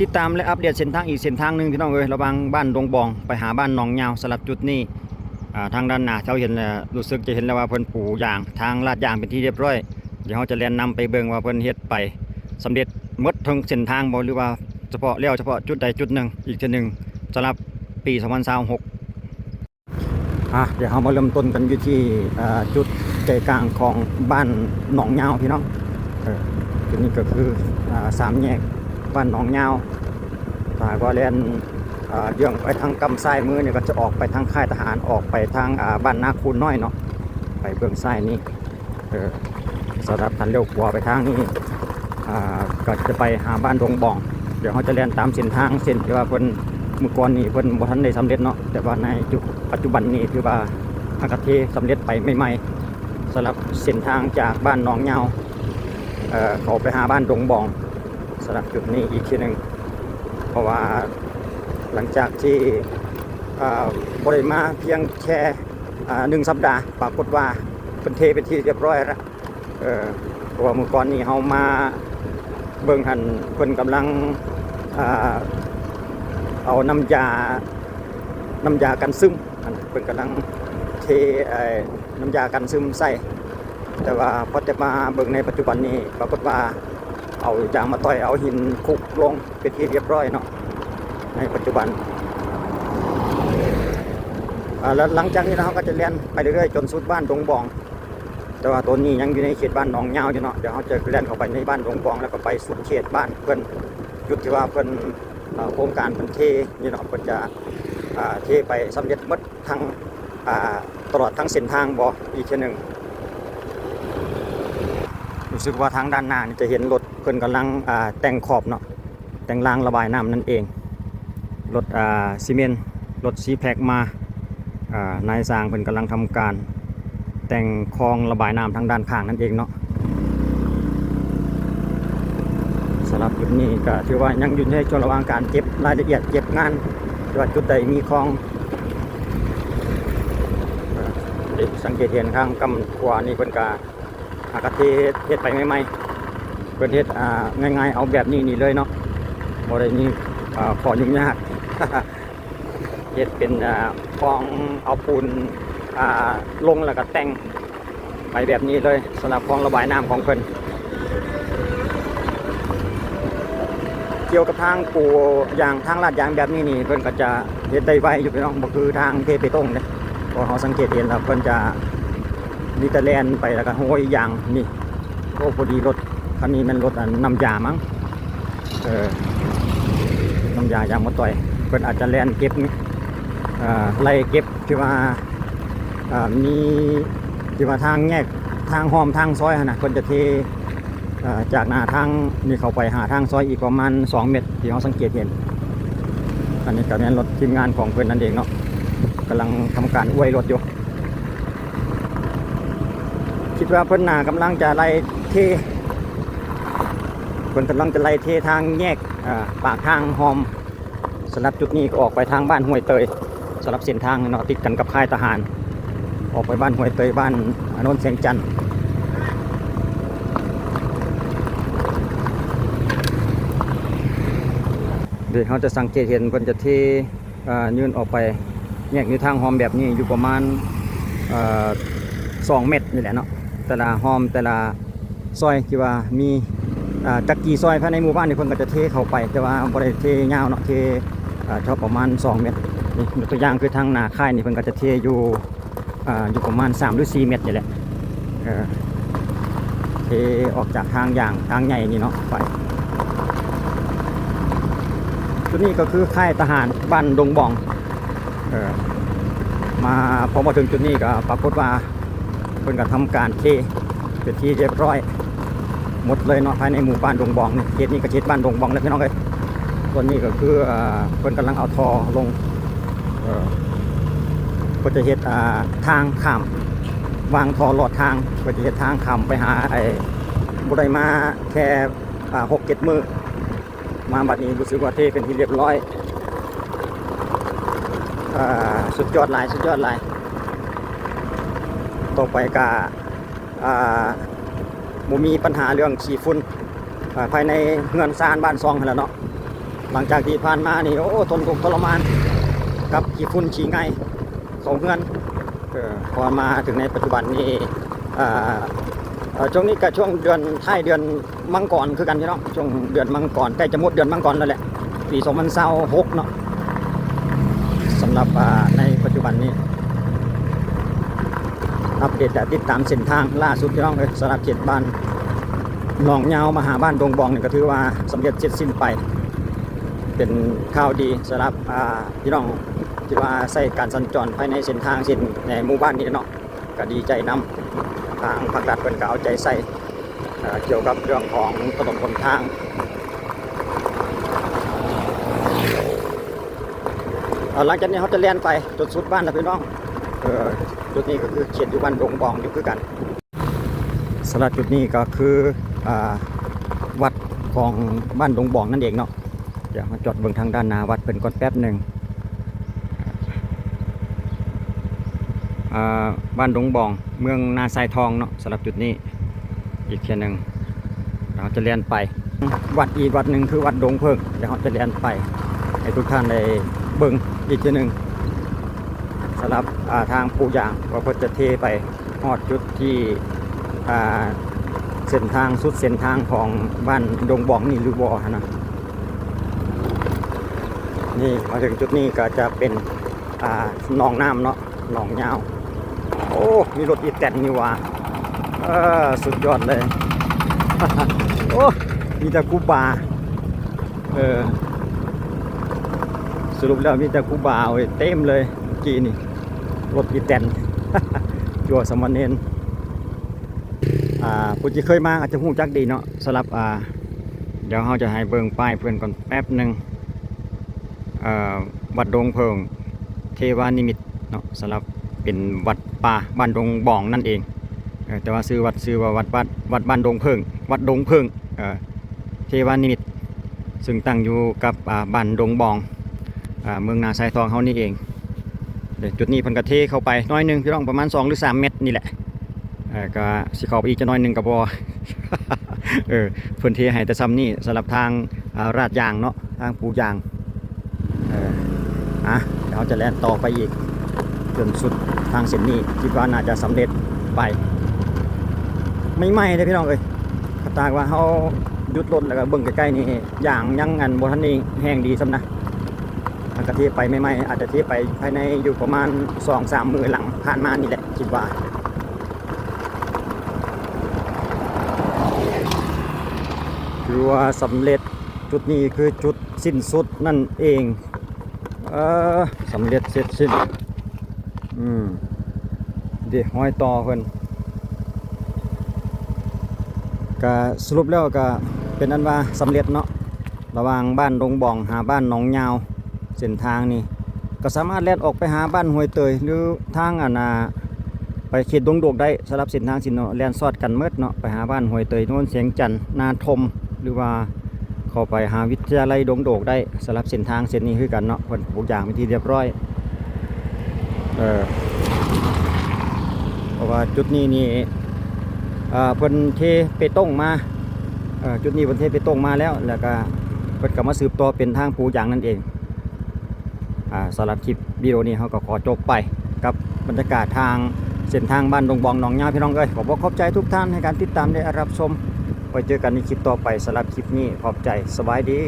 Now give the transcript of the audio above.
ติดตามและอัปเดตเส้นทางอีกเส้นทางหนึ่งพี่น้องเอ้ยระหว่างบ้านดงบองไปหาบ้านหนองยาวสลับจุดนี้ทางด้านหน้าเราเห็นรู้สึกจะเห็นแล้วว่าเพิ่นปลูกยางทางลาดยางเป็นที่เรียบร้อยเดี๋ยวเราจะเรียนนำไปเบิ่งว่าเพิ่นเฮ็ดไปสำเร็จหมดทั้งเส้นทางบ่หรือว่าเฉพาะจุดใดจุดหนึ่งอีกทีหนึ่งสำหรับปี2026เดี๋ยวเรามาเริ่มต้นกันอยู่ที่จุดใจกลางของบ้านหนองยาวพี่น้องจุดนี้ก็คือสามแยกบ้านหนองยาวถ้าก็เรียนเยื่องไปทางกำซ้ายมือเนี่ยก็จะออกไปทางค่ายทหารออกไปทางบ้านนาคูนน้อยเนาะไปเบื้องซ้ายนี้สำหรับทันเลี้ยวขวาไปทางนี้ก็จะไปหาบ้านดงบองเดี๋ยวเขาจะเรียนตามเส้นทางเส้นที่ว่าเพิ่นเมื่อก่อนนี้เพิ่นบ่ทันได้สำเร็จเนาะแต่ว่าในยุคปัจจุบันนี้คือว่าอากาศเทสำเร็จไปใหม่ๆสำหรับเส้นทางจากบ้านหนองยาวเขาไปหาบ้านดงบองสำหรับจุดนี้อีกทีหนึ่งเพราะว่าหลังจากที่บริมาเพียงแค่1 สัปดาห์ปรากฏว่าเป็นเทเป็นที่เรียบร้อยแล้วเพราะว่าเมื่อก่อนนี้เขามาเบิ่งหันคนกำลังเอาน้ำยากันซึมเป็นกำลังเทน้ำยากันซึมใส่แต่ว่าพอจะมาเบิ่งในปัจจุบันนี้ปรากฏว่าเอายางมาต่อยเอาหินคุกลงเป็นที่เรียบร้อยเนาะในปัจจุบันแล้วหลังจากนี้เราก็จะเลี้ยนไปเรื่อยๆจนสุดบ้านดงบองแต่ว่าตัวนี้ยังอยู่ในเขตบ้านหนองยาวอยู่เนาะเดี๋ยวเขาจะเลี้ยนเข้าไปในบ้านดงบองแล้วก็ไปสุดเขตบ้านเพื่อนจุดที่ว่าเพื่อนโครงการเป็นเทนี่เนาะเพื่อนจะเทไปสำเร็จหมดทั้งตลอดทั้งเส้นทางบ่อีกทีหนึ่งรู้สึกว่าทางด้านหน้านี่จะเห็นรถเพื่อนกำลังแต่งขอบเนาะแต่งรางระบายน้ำนั่นเองรถซีเมนต์รถซีแพคมานายสร้างเพิ่นกำลังทำการแต่งคลองระบายน้ำทางด้านข้างนั่นเองเนาะสำหรับจุดนี้ก็ถือว่ายังอยู่ในช่วงระหว่างการเก็บรายละเอียดเก็บงานว่าจุดใดมีคลองสังเกตเห็นข้างกำขวานี่เพิ่นก็อากาศเฮ็ดไปใหม่ๆเพิ่นเฮ็ดง่ายๆเอาแบบนี้นี่เลยเนาะบ่ได้มีขอยุ่งยากเฮ็ดเป็นคลองเอาปูนลงแล้วก็แต่งไปแบบนี้เลยสำหรับคลองระบายน้ำของเพิ่นเกี่ยวกับทางปูยางทางลาดยางแบบนี้นี่เพิ่นก็จะเฮ็ดได้ไวอยู่พี่น้องบ่คือทางเทไปตรงเด้เพราะเขาสังเกตเห็นแล้วเพิ่นจะมีแต่แล่นไปแล้วก็โหยยางนี่โอ้พอดีรถคันนี้มันรถน้ำยามั้งน้ำยายางมะต่อยเพิ่นอาจจะแล่นเก็บไล่เก็บที่ว่ามีที่ว่าทางแยกทางหอมทางซอยนะคนจะเทจากหน้าทางนี่เข้าไปหาทางซอยอีกประมาณ2 เมตรที่เขาสังเกตเห็นอันนี้ก็เป็นรถทีมงานของเพื่อนนั่นเองเนาะกำลังทำการอวยรถอยู่คิดว่าเพื่อนหน้ากำลังจะไล่เทเพื่อนกำลังจะไล่เททางแยกปากทางหอมสำหรับจุดนี้ก็ออกไปทางบ้านห้วยเตยสำหรับเส้นทางเนาะติดกันกับค่ายทหารออกไปบ้านห้วยเตยบ้านโนนเสียงจันทร์เดี๋ยวเขาจะสังเกตเห็นเพิ่นจะเทยื่นออกไปแยกในทางหอมแบบนี้อยู่ประมาณ2 เมตรนี่แหละเนาะแต่ละหอมแต่ละซอยที่ว่ามีจักกี่ซอยภายในหมู่บ้านนี่เพิ่นก็จะเทเข้าไปแต่ว่าบ่ได้เทยาวเนาะเทเท่าประมาณ2 เมตรนี่ตัวอย่างคือทางหน้าค่ายนี่เพิ่นก็จะเทอยู่ประมาณ3 หรือ 4 เมตรนี่แหละเทออกจากทางอย่างทางใหญ่นี่เนาะไปจุดนี้ก็คือค่ายทหารบ้านดงบองพอมาถึงจุดนี้ก็ปรากฏว่าเพิ่นก็ทำการเทเป็นที่เรียบร้อยหมดเลยเนาะภายในหมู่บ้านดงบองนี่เขตนี้ก็เขตบ้านดงบองแล้วพี่น้องเอ้ยตัวนี้ก็คือเพิ่นกำลังเอาท่อลงก็จะเฮ็ดทางข้ามวางท่อลอดทางก็จะเฮ็ดทางข้ามไปหาบ่ได้มาแค่6-7 มื้อมาบัดนี้รู้สึกว่าเทเป็นที่เรียบร้อยสุดยอดหลายต่อไปก็บ่มีปัญหาเรื่องขี้ฝุ่นภายในเฮือนซ่านบ้านซองแล้วเนาะ หลังจากที่ผ่านมานี่โอ้ทนทุกข์ทรมานกับขี้ฝุ่นขี้ไงเขาเฮือนพอมาถึงในปัจจุบันนี้ช่วงนี้ก็ช่วงเดือนท้ายเดือนมังกรคือกันพี่น้องช่วงเดือนมังกรใกล้จะหมดเดือนมังกรแล้วแหละปี2026เนาะสำหรับในปัจจุบันนี้อัปเดตและติดตามเส้นทางล่าสุดพี่น้องสำหรับเขตบ้านหนองยาวมาหาบ้านดงบองนี่ก็ถือว่าสำเร็จเสร็จสิ้นไปเป็นข่าวดีสำหรับพี่น้องที่ว่าใช้การสัญจรภายในเส้นทางเส้นในหมู่บ้านนี้เนาะก็ดีใจนำทางภาครัฐเป็นก็เอาใจใส่เกี่ยวกับเรื่องของถนนหนทางหลังจากนี้เขาจะเลี้ยนไปจุดสุดบ้านนะพี่น้องจุดนี้ก็คือเขตอยู่บ้านดงบองอยู่คือกันสำหรับจุดนี้ก็คือวัดของบ้านดงบองนั่นเองเนาะเดี๋ยวมาจอดเบื้องทางด้านหน้าวัดเป็นก่อนแป๊บหนึ่งบ้านดงบองเมืองนาทรายทองเนาะสำหรับจุดนี้อีกแค่หนึ่งเราจะเลี้ยนไปวัดอีกวัดหนึ่งคือวัดดงเพิ่งเดี๋ยวเราจะเลี้ยนไปให้ทุกท่านได้เบิ่งอีกทีหนึ่งสำหรับทางปูยางว่าเพื่อจะเทไปฮอดจุดที่เส้นทางสุดเส้นทางของบ้านดงบองนี่หรือบ่นะนี่มาถึงจุดนี้ก็จะเป็นหนองน้ำเนาะหนองยาวโอ้มีรถอีแตนนี่ว่าสุดยอดเลย โอ้มีแต่คูบาสรุปแล้วมีแต่คูบาเว้ยเต็มเลยเมื่อกี้นี่รถอีแตน จั่วสมณเณรผู้ที่เคยมาอาจจะหูจักดีเนาะสำหรับเดี๋ยวเราจะให้เบิ่งป้ายเพื่อนก่อนแป๊บหนึ่งวัดดงเพิงเทวานิมิตเนาะสำหรับเป็นวัดป่าบ้านดงบองนั่นเองแต่ว่าชื่อว่าวัดบ้านดงเพิงวัดดงเพิงเทวานิมิตซึ่งตั้งอยู่กับบ้านดงบองเมืองนาทรายทองเขานี่เองเดี๋ยวจุดนี้เพิ่นก็เทเข้าไปน้อยนึงพี่น้องประมาณ2 หรือ 3 เมตรนี่แหละก็สิเข้าไปอีกจะน้อยนึงก็บ่ เพิ่นเทให้แต่ซ้ำนี่สำหรับทางราดยางเนาะทางปลูกยางเดี๋ยวเราจะแล่นต่อไปอีกจนสุดทางเส้นนี้คิดว่าน่าจะสำเร็จไปไม่ไหม้เลยพี่น้องถ้าตากว่าเขาหยุดรถแล้วก็เบิ่งใกล้ๆนี่อย่างยังอันบ่ทันนี่แห้งดีซ้ำนะถ้ากระเทไปไม่ไหม้อาจจะเทไปภายในอยู่ประมาณ 2-3 มื้อหลังผ่านมานี่แหละคิดว่าคือว่าสำเร็จจุดนี้คือจุดสิ้นสุดนั่นเองสำเร็จเสร็จสิ้นเดี๋ยวห้อยต่อเพิ่นก็สรุปแล้วก็เป็นอันว่าสำเร็จเนาะระหว่างบ้านดงบองหาบ้านหนองยาวเส้นทางนี่ก็สามารถแล่นออกไปหาบ้านห้วยเตยหรือทางไปเขตดงโดกได้สำหรับเส้นทางสิเนาะแล่นซอดกันเมิดเนาะไปหาบ้านห้วยเตยโน่นเสียงจันทน์นาทมหรือว่าเข้าไปหาวิทยาลัยดงโดกได้สำหรับเส้นทางเส้นนี้คือกันเนาะเพิ่นปลูกอย่างเป็นที่เรียบร้อยเพราะว่าจุดนี้นี่เพิ่นเทเปตงมาจุดนี้เพิ่นเทเปตงมาแล้วก็เพิ่นก็มาสืบต่อเป็นทางปลูกอย่างนั่นเองสำหรับคลิปวิดีโอนี้เขาก็ขอจบไปกับบรรยากาศทางเส้นทางบ้านดงบองหนองยาวพี่น้องขอบใจทุกท่านให้การติดตามได้รับชมไว้เจอกันในคลิปต่อไปสำหรับคลิปนี้ขอบใจสบายดี